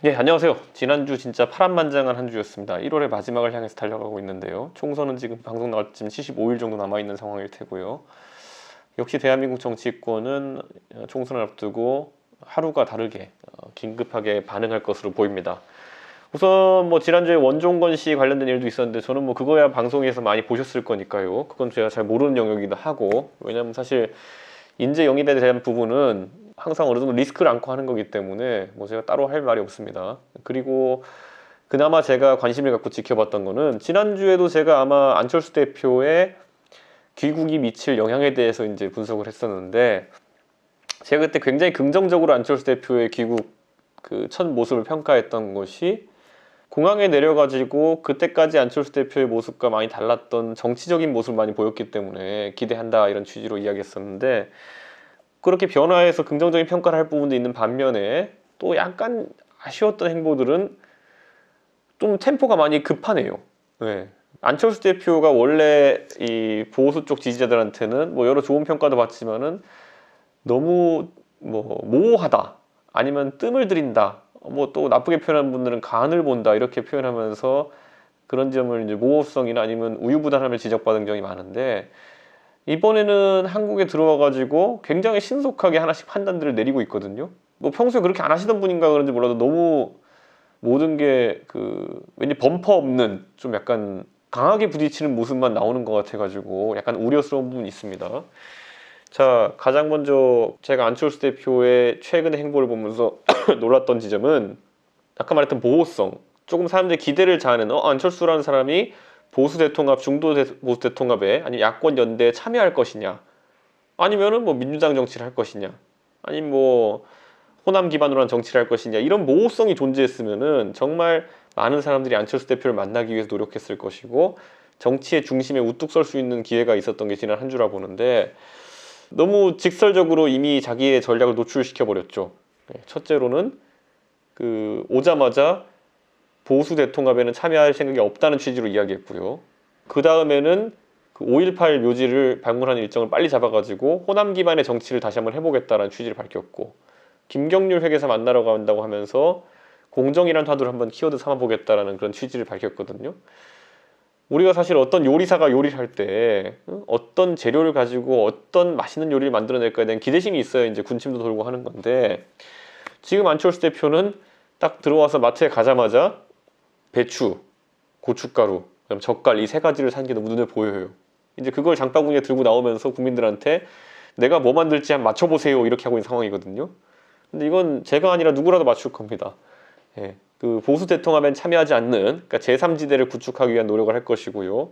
네, 안녕하세요. 지난주 진짜 파란만장한 한 주였습니다. 1월의 마지막을 향해서 달려가고 있는데요. 총선은 지금 방송 나올 때쯤 75일 정도 남아있는 상황일 테고요. 역시 대한민국 정치권은 총선을 앞두고 하루가 다르게 긴급하게 반응할 것으로 보입니다. 우선 뭐 지난주에 원종건 씨 관련된 일도 있었는데 저는 뭐 그거야 방송에서 많이 보셨을 거니까요. 그건 제가 잘 모르는 영역이기도 하고, 왜냐면 사실 인재 영입에 대한 부분은 항상 어느 정도 리스크를 안고 하는 거기 때문에 뭐 제가 따로 할 말이 없습니다. 그리고 그나마 제가 관심을 갖고 지켜봤던 거는 지난주에도 제가 아마 안철수 대표의 귀국이 미칠 영향에 대해서 이제 분석을 했었는데, 제가 그때 굉장히 긍정적으로 안철수 대표의 귀국 그 첫 모습을 평가했던 것이 공항에 내려가지고 그때까지 안철수 대표의 모습과 많이 달랐던 정치적인 모습을 많이 보였기 때문에 기대한다, 이런 취지로 이야기했었는데, 그렇게 변화해서 긍정적인 평가를 할 부분도 있는 반면에 또 약간 아쉬웠던 행보들은 좀 템포가 많이 급하네요. 네. 안철수 대표가 원래 이 보수 쪽 지지자들한테는 뭐 여러 좋은 평가도 받지만은 너무 뭐 모호하다, 아니면 뜸을 들인다, 뭐 또 나쁘게 표현한 분들은 간을 본다, 이렇게 표현하면서 그런 점을 이제 모호성이나 아니면 우유부단함을 지적받은 적이 많은데, 이번에는 한국에 들어와 가지고 굉장히 신속하게 하나씩 판단들을 내리고 있거든요. 뭐 평소에 그렇게 안 하시던 분인가 그런지 몰라도 너무 모든 게 그 왠지 범퍼 없는, 좀 약간 강하게 부딪히는 모습만 나오는 것 같아 가지고 약간 우려스러운 부분이 있습니다. 자, 가장 먼저 제가 안철수 대표의 최근의 행보를 보면서 놀랐던 지점은 아까 말했던 모호성. 조금 사람들이 기대를 자하는, 안철수라는 사람이 보수 대통합, 중도 보수 대통합에, 아니 야권 연대에 참여할 것이냐, 아니면은 뭐 민주당 정치를 할 것이냐, 아니면 뭐 호남 기반으로 한 정치를 할 것이냐, 이런 모호성이 존재했으면은 정말 많은 사람들이 안철수 대표를 만나기 위해서 노력했을 것이고 정치의 중심에 우뚝 설 수 있는 기회가 있었던 게 지난 한 주라 보는데, 너무 직설적으로 이미 자기의 전략을 노출시켜 버렸죠. 첫째로는 그 오자마자 보수 대통합에는 참여할 생각이 없다는 취지로 이야기했고요. 그 다음에는 그 5.18 묘지를 방문하는 일정을 빨리 잡아가지고 호남 기반의 정치를 다시 한번 해보겠다는 취지를 밝혔고, 김경률 회계사 만나러 간다고 하면서 공정이란 화두를 한번 키워드 삼아보겠다라는 그런 취지를 밝혔거든요. 우리가 사실 어떤 요리사가 요리를 할 때 어떤 재료를 가지고 어떤 맛있는 요리를 만들어낼까에 대한 기대심이 있어야 이제 군침도 돌고 하는 건데, 지금 안철수 대표는 딱 들어와서 마트에 가자마자 배추, 고춧가루, 그다음 젓갈, 이 세 가지를 산 게 너무 눈에 보여요. 이제 그걸 장바구니에 들고 나오면서 국민들한테 내가 뭐 만들지 한번 맞춰보세요, 이렇게 하고 있는 상황이거든요. 근데 이건 제가 아니라 누구라도 맞출 겁니다. 예, 그 보수 대통합엔 참여하지 않는, 그러니까 제3지대를 구축하기 위한 노력을 할 것이고요.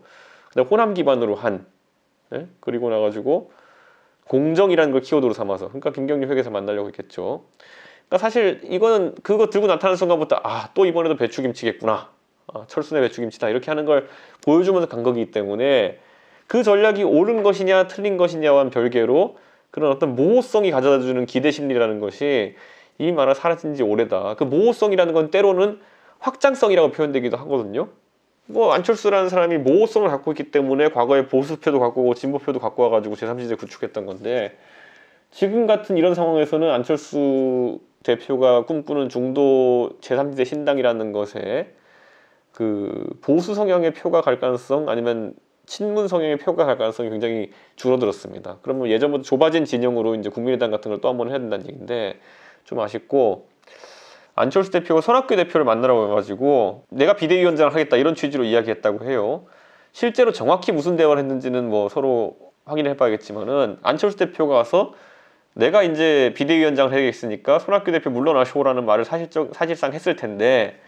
그다음 호남 기반으로 한, 그리고 나가지고 공정이라는 걸 키워드로 삼아서, 그러니까 김경률 회계사 만나려고 했겠죠. 그러니까 사실 이거는 그거 들고 나타나는 순간부터 또 이번에도 배추김치겠구나, 철순의 배추김치다, 이렇게 하는 걸 보여주면서 간 거기 때문에 그 전략이 옳은 것이냐 틀린 것이냐와는 별개로 그런 어떤 모호성이 가져다주는 기대 심리라는 것이 이미 말아 사라진 지 오래다. 그 모호성이라는 건 때로는 확장성이라고 표현되기도 하거든요. 뭐 안철수라는 사람이 모호성을 갖고 있기 때문에 과거에 보수표도 갖고 오고 진보표도 갖고 와가지고 제3지대 구축했던 건데, 지금 같은 이런 상황에서는 안철수 대표가 꿈꾸는 중도 제3지대 신당이라는 것에 그 보수 성향의 표가 갈 가능성, 아니면 친문 성향의 표가 갈 가능성이 굉장히 줄어들었습니다. 그러면 예전부터 좁아진 진영으로 이제 국민의당 같은 걸 또 한 번 해야 된다는 얘기인데, 좀 아쉽고, 안철수 대표가 손학규 대표를 만나러 가가지고 내가 비대위원장을 하겠다, 이런 취지로 이야기했다고 해요. 실제로 정확히 무슨 대화를 했는지는 뭐 서로 확인을 해봐야겠지만은, 안철수 대표가 와서 내가 이제 비대위원장을 해야겠으니까 손학규 대표 물러나시오라는 말을 사실상 했을 텐데,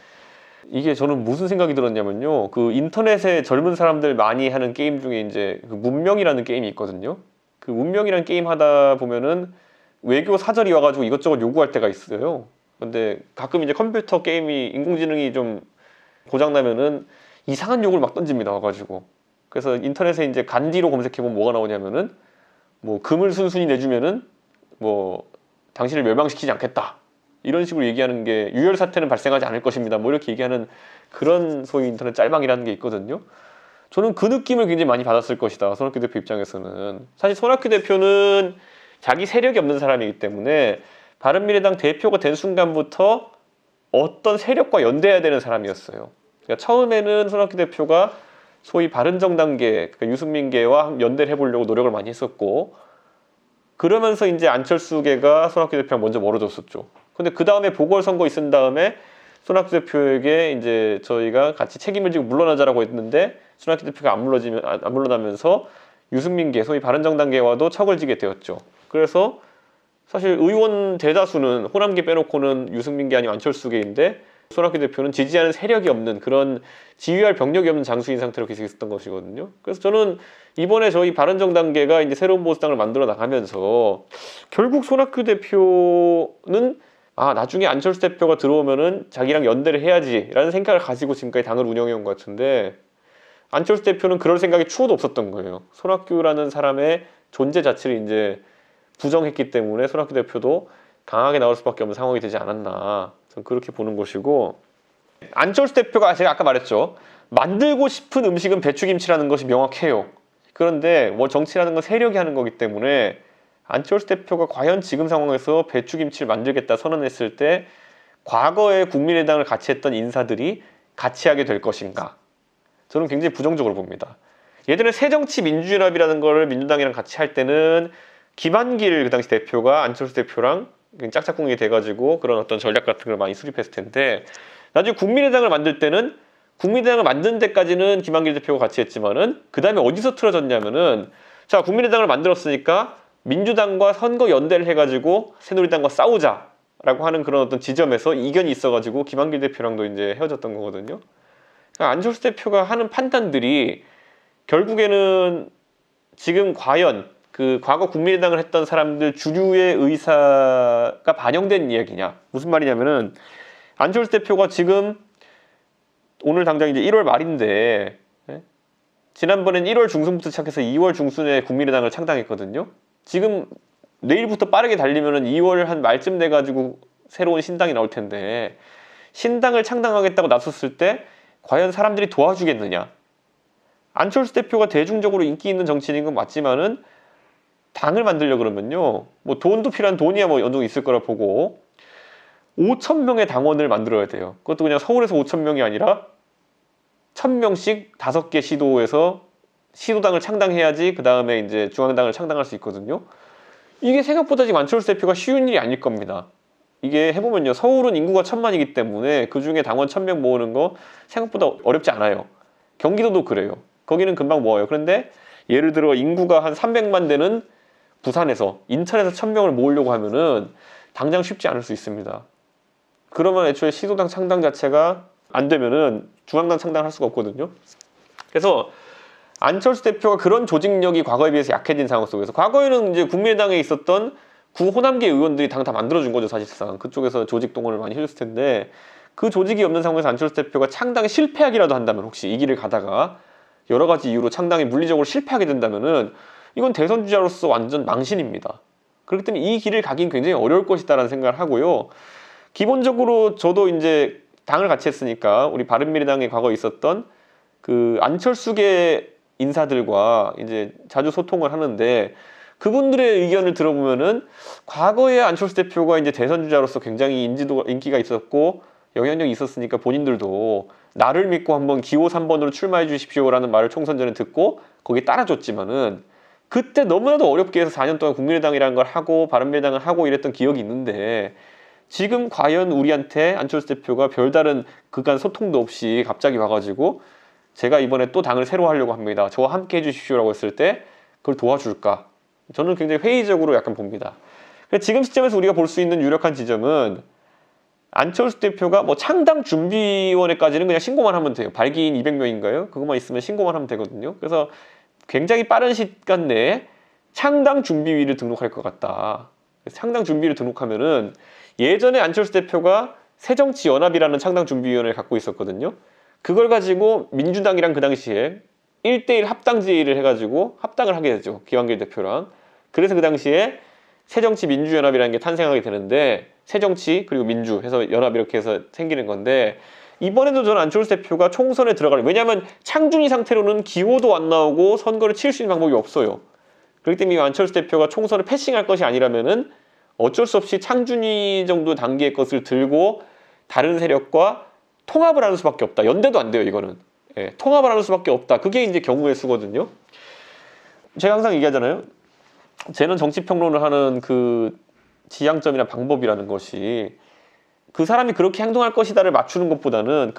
이게 저는 무슨 생각이 들었냐면요, 그 인터넷에 젊은 사람들 많이 하는 게임 중에 이제 그 문명이라는 게임이 있거든요. 그 문명이라는 게임 하다 보면은 외교 사절이 와가지고 이것저것 요구할 때가 있어요. 근데 가끔 이제 컴퓨터 게임이 인공지능이 좀 고장나면은 이상한 욕을 막 던집니다, 와가지고. 그래서 인터넷에 이제 간디로 검색해보면 뭐가 나오냐면은, 뭐 금을 순순히 내주면은 뭐 당신을 멸망시키지 않겠다, 이런 식으로 얘기하는 게, 유혈 사태는 발생하지 않을 것입니다, 뭐 이렇게 얘기하는 그런 소위 인터넷 짤방이라는 게 있거든요. 저는 그 느낌을 굉장히 많이 받았을 것이다, 손학규 대표 입장에서는. 사실 손학규 대표는 자기 세력이 없는 사람이기 때문에 바른미래당 대표가 된 순간부터 어떤 세력과 연대해야 되는 사람이었어요. 그러니까 처음에는 손학규 대표가 소위 바른정당계, 그러니까 유승민계와 연대를 해보려고 노력을 많이 했었고, 그러면서 이제 안철수계가 손학규 대표랑 먼저 멀어졌었죠. 근데 그 다음에 보궐선거 있은 다음에 손학규 대표에게 이제 저희가 같이 책임을 지고 물러나자라고 했는데 손학규 대표가 안 물러나면서 유승민계, 소위 바른정당계와도 척을 지게 되었죠. 그래서 사실 의원 대다수는 호남계 빼놓고는 유승민계 아니면 안철수계인데 손학규 대표는 지지하는 세력이 없는 그런 지휘할 병력이 없는 장수인 상태로 계속 있었던 것이거든요. 그래서 저는 이번에 저희 바른정당계가 이제 새로운 보수당을 만들어 나가면서 결국 손학규 대표는 나중에 안철수 대표가 들어오면은 자기랑 연대를 해야지라는 생각을 가지고 지금까지 당을 운영해 온 것 같은데 안철수 대표는 그럴 생각이 추호도 없었던 거예요. 손학규라는 사람의 존재 자체를 이제 부정했기 때문에 손학규 대표도 강하게 나올 수밖에 없는 상황이 되지 않았나, 저는 그렇게 보는 것이고, 안철수 대표가 제가 아까 말했죠. 만들고 싶은 음식은 배추김치라는 것이 명확해요. 그런데 뭐 정치라는 건 세력이 하는 거기 때문에 안철수 대표가 과연 지금 상황에서 배추김치를 만들겠다 선언했을 때 과거에 국민의당을 같이 했던 인사들이 같이 하게 될 것인가, 저는 굉장히 부정적으로 봅니다. 예전에 새정치민주연합이라는 걸 민주당이랑 같이 할 때는 김한길 그 당시 대표가 안철수 대표랑 짝짝꿍이 돼가지고 그런 어떤 전략 같은 걸 많이 수립했을 텐데, 나중에 국민의당을 만들 때는 국민의당을 만든 데까지는 김한길 대표가 같이 했지만은 그 다음에 어디서 틀어졌냐면은, 자, 국민의당을 만들었으니까 민주당과 선거 연대를 해가지고 새누리당과 싸우자라고 하는 그런 어떤 지점에서 이견이 있어가지고 김한길 대표랑도 이제 헤어졌던 거거든요. 그러니까 안철수 대표가 하는 판단들이 결국에는 지금 과연 그 과거 국민의당을 했던 사람들 주류의 의사가 반영된 이야기냐, 무슨 말이냐면은 안철수 대표가 지금 오늘 당장 이제 1월 말인데, 지난번엔 1월 중순부터 시작해서 2월 중순에 국민의당을 창당했거든요. 지금 내일부터 빠르게 달리면은 2월 한 말쯤 돼가지고 새로운 신당이 나올 텐데, 신당을 창당하겠다고 나섰을 때 과연 사람들이 도와주겠느냐. 안철수 대표가 대중적으로 인기 있는 정치인인 건 맞지만은 당을 만들려 그러면요, 뭐 돈도 필요한 돈이야 뭐 어느 정도 있을 거라 보고 5,000명의 당원을 만들어야 돼요. 그것도 그냥 서울에서 5,000명이 아니라 1,000명씩 5개 시도에서 시도당을 창당해야지 그 다음에 이제 중앙당을 창당할 수 있거든요. 이게 생각보다 지금 안철수 대표가 쉬운 일이 아닐 겁니다. 이게 해보면요, 서울은 인구가 1,000만이기 때문에 그 중에 당원 1,000명 모으는 거 생각보다 어렵지 않아요. 경기도도 그래요. 거기는 금방 모아요. 그런데 예를 들어 인구가 한 300만 되는 부산에서, 인천에서 1,000명을 모으려고 하면은 당장 쉽지 않을 수 있습니다. 그러면 애초에 시도당 창당 자체가 안 되면은 중앙당 창당할 수가 없거든요. 그래서 안철수 대표가 그런 조직력이 과거에 비해서 약해진 상황 속에서, 과거에는 이제 국민의당에 있었던 구 호남계 의원들이 당 다 만들어준 거죠. 사실상 그쪽에서 조직 동원을 많이 해줬을 텐데, 그 조직이 없는 상황에서 안철수 대표가 창당에 실패하기라도 한다면, 혹시 이 길을 가다가 여러 가지 이유로 창당에 물리적으로 실패하게 된다면은 이건 대선 주자로서 완전 망신입니다. 그렇기 때문에 이 길을 가긴 굉장히 어려울 것이다라는 생각을 하고요. 기본적으로 저도 이제 당을 같이 했으니까 우리 바른미래당에 과거에 있었던 그 안철수계 인사들과 이제 자주 소통을 하는데, 그분들의 의견을 들어보면은 과거에 안철수 대표가 이제 대선 주자로서 굉장히 인기가 있었고 영향력이 있었으니까 본인들도 나를 믿고 한번 기호 3번으로 출마해 주십시오라는 말을 총선 전에 듣고 거기에 따라줬지만은, 그때 너무나도 어렵게 해서 4년 동안 국민의당이라는 걸 하고 바른미래당을 하고 이랬던 기억이 있는데, 지금 과연 우리한테 안철수 대표가 별다른 그간 소통도 없이 갑자기 와가지고 제가 이번에 또 당을 새로 하려고 합니다, 저와 함께 해주십시오라고 했을 때 그걸 도와줄까? 저는 굉장히 회의적으로 약간 봅니다. 지금 시점에서 우리가 볼 수 있는 유력한 지점은, 안철수 대표가 뭐 창당 준비위원회까지는 그냥 신고만 하면 돼요. 발기인 200명인가요? 그것만 있으면 신고만 하면 되거든요. 그래서 굉장히 빠른 시간 내에 창당 준비위를 등록할 것 같다. 창당 준비를 등록하면은, 예전에 안철수 대표가 새정치연합이라는 창당 준비위원회를 갖고 있었거든요. 그걸 가지고 민주당이랑 그 당시에 1대1 합당 제의를 해가지고 합당을 하게 되죠, 김한길 대표랑. 그래서 그 당시에 새정치민주연합이라는 게 탄생하게 되는데, 새정치 그리고 민주 해서 연합 이렇게 해서 생기는 건데, 이번에도 저는 안철수 대표가 총선에 들어가는, 왜냐하면 창준이 상태로는 기호도 안 나오고 선거를 치를 수 있는 방법이 없어요. 그렇기 때문에 안철수 대표가 총선을 패싱할 것이 아니라면은 어쩔 수 없이 창준이 정도 단계의 것을 들고 다른 세력과 통합을 하는 수밖에 없다. 연대도 안 돼요, 이거는. 예, 통합을 하는 수밖에 없다. 그게 이제 경우의 수거든요. 제가 항상 얘기하잖아요. 쟤는 정치평론을 하는 그 지향점이나 방법이라는 것이 그 사람이 그렇게 행동할 것이다를 맞추는 것보다는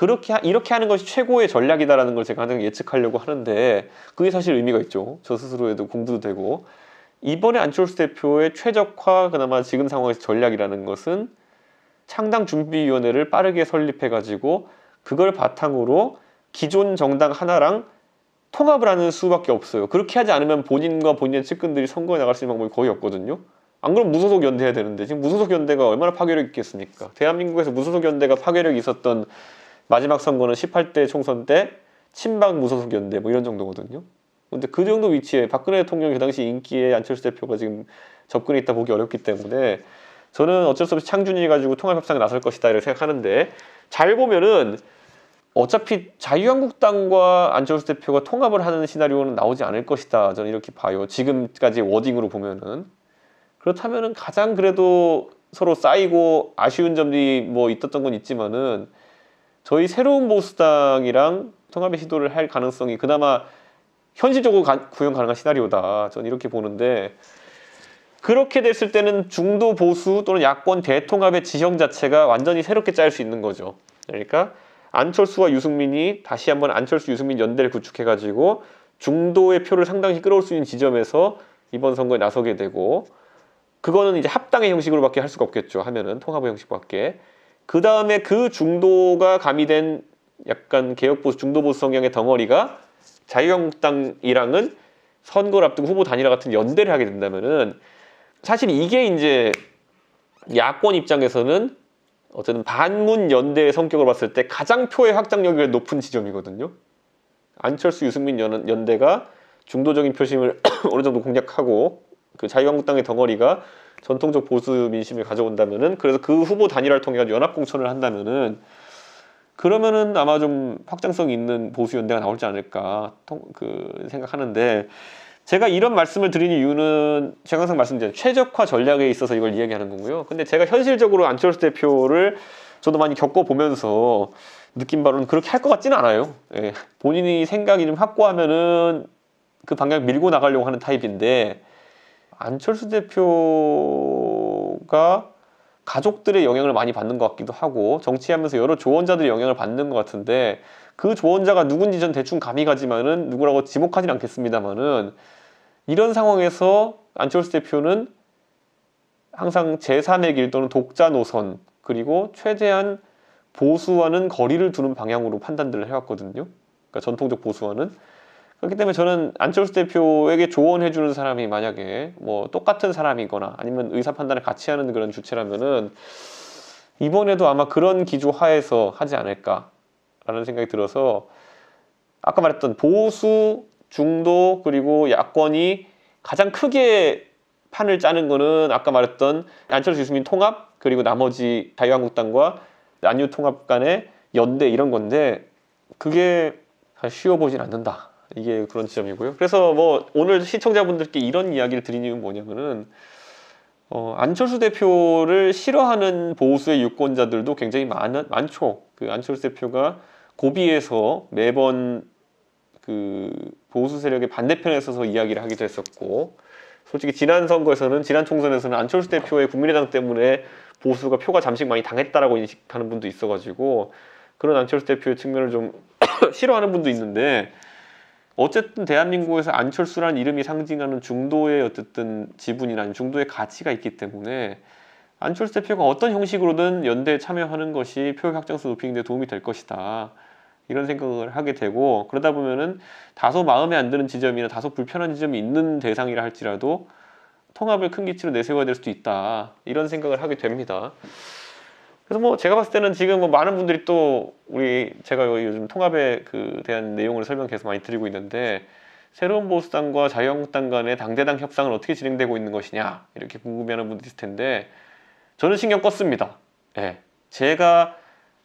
이렇게 하는 것이 최고의 전략이다라는 걸 제가 항상 예측하려고 하는데 그게 사실 의미가 있죠. 저 스스로에도 공부도 되고 이번에 안철수 대표의 최적화 그나마 지금 상황에서 전략이라는 것은 창당준비위원회를 빠르게 설립해가지고 그걸 바탕으로 기존 정당 하나랑 통합을 하는 수밖에 없어요. 그렇게 하지 않으면 본인과 본인의 측근들이 선거에 나갈 수 있는 방법이 거의 없거든요. 안 그러면 무소속 연대해야 되는데 지금 무소속 연대가 얼마나 파괴력이 있겠습니까? 대한민국에서 무소속 연대가 파괴력이 있었던 마지막 선거는 18대 총선 때 친박 무소속 연대 뭐 이런 정도거든요. 근데 그 정도 위치에 박근혜 대통령이 그 당시 인기에 안철수 대표가 지금 접근해 있다 보기 어렵기 때문에 저는 어쩔 수 없이 창준이 가지고 통합협상에 나설 것이다 이렇게 생각하는데 잘 보면은 어차피 자유한국당과 안철수 대표가 통합을 하는 시나리오는 나오지 않을 것이다. 저는 이렇게 봐요. 지금까지 워딩으로 보면은. 그렇다면은 가장 그래도 서로 쌓이고 아쉬운 점이 뭐 있었던 건 있지만은 저희 새로운 보수당이랑 통합의 시도를 할 가능성이 그나마 현실적으로 구현 가능한 시나리오다. 저는 이렇게 보는데 그렇게 됐을 때는 중도 보수 또는 야권 대통합의 지형 자체가 완전히 새롭게 짜일 수 있는 거죠. 그러니까 안철수와 유승민이 다시 한번 안철수 유승민 연대를 구축해가지고 중도의 표를 상당히 끌어올 수 있는 지점에서 이번 선거에 나서게 되고 그거는 이제 합당의 형식으로밖에 할 수가 없겠죠. 하면은 통합의 형식밖에. 그 다음에 그 중도가 가미된 약간 개혁보수 중도보수 성향의 덩어리가 자유한국당이랑은 선거를 앞두고 후보 단일화 같은 연대를 하게 된다면은 사실 이게 이제 야권 입장에서는 어쨌든 반문 연대의 성격을 봤을 때 가장 표의 확장력이 높은 지점이거든요. 안철수 유승민 연대가 중도적인 표심을 어느 정도 공략하고 그 자유한국당의 덩어리가 전통적 보수 민심을 가져온다면은 그래서 그 후보 단일화를 통해 연합 공천을 한다면은 그러면은 아마 좀 확장성 있는 보수 연대가 나올지 않을까 생각하는데 제가 이런 말씀을 드리는 이유는 제가 항상 말씀드린 최적화 전략에 있어서 이걸 이야기하는 거고요. 근데 제가 현실적으로 안철수 대표를 저도 많이 겪어보면서 느낀 바로는 그렇게 할 것 같지는 않아요. 예. 본인이 생각이 좀 확고하면은 그 방향 밀고 나가려고 하는 타입인데 안철수 대표가 가족들의 영향을 많이 받는 것 같기도 하고 정치하면서 여러 조언자들의 영향을 받는 것 같은데 그 조언자가 누군지 전 대충 감이 가지만은 누구라고 지목하진 않겠습니다만은 이런 상황에서 안철수 대표는 항상 제3의 길 또는 독자 노선 그리고 최대한 보수와는 거리를 두는 방향으로 판단들을 해왔거든요. 그러니까 전통적 보수와는. 그렇기 때문에 저는 안철수 대표에게 조언해주는 사람이 만약에 뭐 똑같은 사람이거나 아니면 의사 판단을 같이 하는 그런 주체라면은 이번에도 아마 그런 기조 하에서 하지 않을까라는 생각이 들어서 아까 말했던 보수, 중도 그리고 야권이 가장 크게 판을 짜는 거는 아까 말했던 안철수 유승민 통합 그리고 나머지 자유한국당과 안유 통합 간의 연대 이런 건데 그게 쉬워 보진 않는다. 이게 그런 지점이고요. 그래서 뭐 오늘 시청자분들께 이런 이야기를 드린 이유는 뭐냐면은 안철수 대표를 싫어하는 보수의 유권자들도 굉장히 많죠. 그 안철수 대표가 고비에서 매번 그 보수 세력의 반대편에 서서 이야기를 하기도 했었고 솔직히 지난 총선에서는 안철수 대표의 국민의당 때문에 보수가 표가 잠시 많이 당했다라고 인식하는 분도 있어가지고 그런 안철수 대표의 측면을 좀 싫어하는 분도 있는데 어쨌든 대한민국에서 안철수라는 이름이 상징하는 중도의 어쨌든 지분이나 중도의 가치가 있기 때문에 안철수 대표가 어떤 형식으로든 연대에 참여하는 것이 표 확장수 높이는 데 도움이 될 것이다. 이런 생각을 하게 되고 그러다 보면은 다소 마음에 안 드는 지점이나 다소 불편한 지점이 있는 대상이라 할지라도 통합을 큰 기치로 내세워야 될 수도 있다. 이런 생각을 하게 됩니다. 그래서 뭐 제가 봤을 때는 지금 뭐 많은 분들이 또 제가 요즘 통합에 대한 내용을 설명 계속 많이 드리고 있는데 새로운 보수당과 자유한국당 간의 당대당 협상은 어떻게 진행되고 있는 것이냐 이렇게 궁금해하는 분들이 있을 텐데 저는 신경 껐습니다. 예. 제가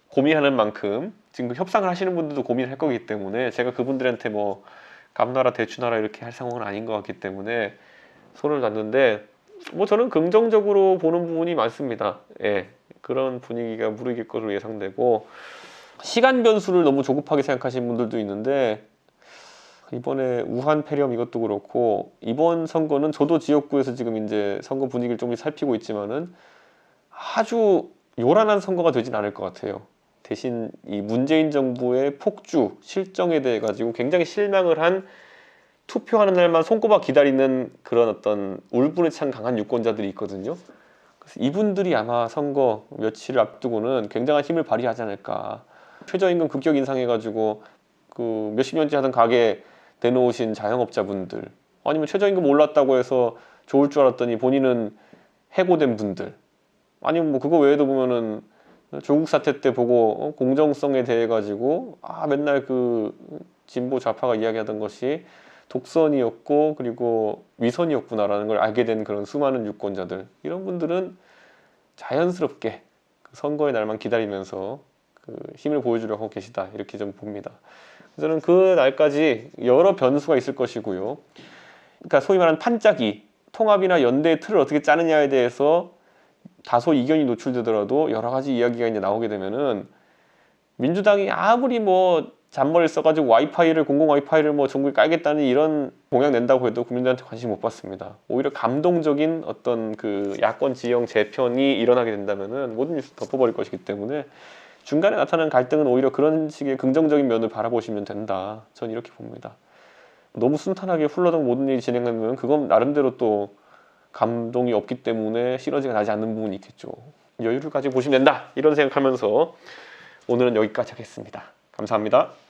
고민하는 만큼 지금 협상을 하시는 분들도 고민을 할 거기 때문에 제가 그분들한테 뭐 감나라 대추나라 이렇게 할 상황은 아닌 것 같기 때문에 손을 놨는데 뭐 저는 긍정적으로 보는 부분이 많습니다. 예. 그런 분위기가 무르익을 것으로 예상되고, 시간 변수를 너무 조급하게 생각하시는 분들도 있는데 이번에 우한 폐렴 이것도 그렇고, 이번 선거는 저도 지역구에서 지금 이제 선거 분위기를 좀 살피고 있지만은 아주 요란한 선거가 되진 않을 것 같아요. 대신 이 문재인 정부의 폭주 실정에 대해 가지고 굉장히 실망을 한, 투표하는 날만 손꼽아 기다리는 그런 어떤 울분에 찬 강한 유권자들이 있거든요. 그래서 이분들이 아마 선거 며칠을 앞두고는 굉장한 힘을 발휘하지 않을까. 최저임금 급격 인상해가지고 그 몇십 년째 하던 가게 내놓으신 자영업자분들, 아니면 최저임금 올랐다고 해서 좋을 줄 알았더니 본인은 해고된 분들, 아니면 뭐 그거 외에도 보면은 조국 사태 때 보고 공정성에 대해 가지고 맨날 그 진보 좌파가 이야기하던 것이 독선이었고 그리고 위선이었구나라는 걸 알게 된 그런 수많은 유권자들, 이런 분들은 자연스럽게 그 선거의 날만 기다리면서 그 힘을 보여주려고 하고 계시다, 이렇게 좀 봅니다. 저는 그 날까지 여러 변수가 있을 것이고요. 그러니까 소위 말하는 판짜기, 통합이나 연대의 틀을 어떻게 짜느냐에 대해서 다소 이견이 노출되더라도 여러 가지 이야기가 이제 나오게 되면은, 민주당이 아무리 뭐 잔머리를 써가지고 와이파이를, 공공 와이파이를 뭐 전국에 깔겠다는 이런 공약 낸다고 해도 국민들한테 관심 못 받습니다. 오히려 감동적인 어떤 그 야권 지형 재편이 일어나게 된다면은 모든 뉴스 덮어버릴 것이기 때문에 중간에 나타나는 갈등은 오히려 그런 식의 긍정적인 면을 바라보시면 된다, 전 이렇게 봅니다. 너무 순탄하게 훌러덩 모든 일이 진행되면 그건 나름대로 또 감동이 없기 때문에 시너지가 나지 않는 부분이 있겠죠. 여유를 가지고 보시면 된다, 이런 생각하면서 오늘은 여기까지 하겠습니다. 감사합니다.